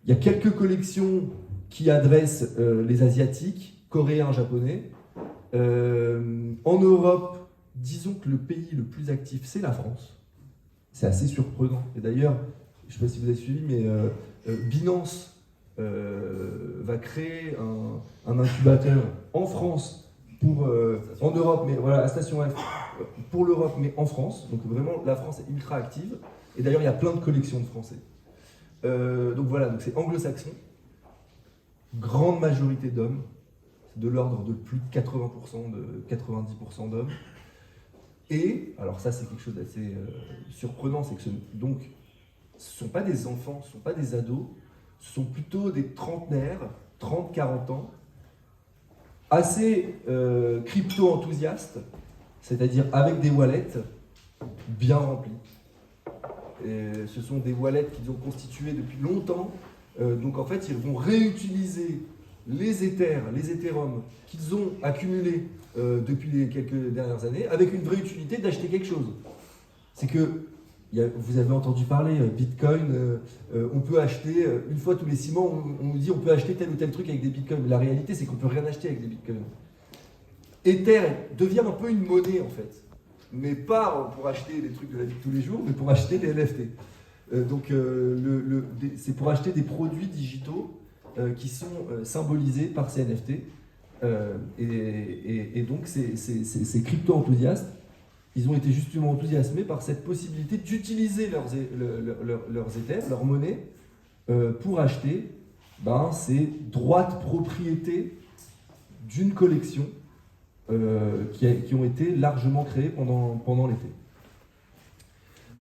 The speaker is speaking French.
Il y a quelques collections qui adressent les Asiatiques, Coréens, Japonais. En Europe, disons que le pays le plus actif, c'est la France. C'est assez surprenant. Et d'ailleurs, je ne sais pas si vous avez suivi, mais Binance va créer un incubateur en France, en Europe, mais voilà, à Station F, pour l'Europe, mais en France. Donc vraiment, la France est ultra active. Et d'ailleurs, il y a plein de collections de Français. Donc voilà, donc c'est anglo-saxon. Grande majorité d'hommes, de l'ordre de plus de 80%, de 90% d'hommes. Et, alors ça c'est quelque chose d'assez surprenant, c'est que ce ne sont pas des enfants, ce ne sont pas des ados, ce sont plutôt des trentenaires, 30-40 ans, assez crypto-enthousiastes, c'est-à-dire avec des wallets bien remplies. Et ce sont des wallets qu'ils ont constitués depuis longtemps, donc en fait ils vont réutiliser les Ethereum qu'ils ont accumulés depuis les quelques dernières années, avec une vraie utilité d'acheter quelque chose. C'est que, vous avez entendu parler, Bitcoin, on peut acheter, une fois tous les 6 mois, on nous dit on peut acheter tel ou tel truc avec des Bitcoins. La réalité, c'est qu'on ne peut rien acheter avec des Bitcoins. Ether devient un peu une monnaie, en fait. Mais pas pour acheter des trucs de la vie de tous les jours, mais pour acheter des NFT. C'est pour acheter des produits digitaux qui sont symbolisés par ces NFT. Et donc, ces crypto-enthousiastes, ils ont été justement enthousiasmés par cette possibilité d'utiliser leurs Ethers, leur monnaie, pour acheter ces droits de propriété d'une collection qui ont été largement créés pendant l'été.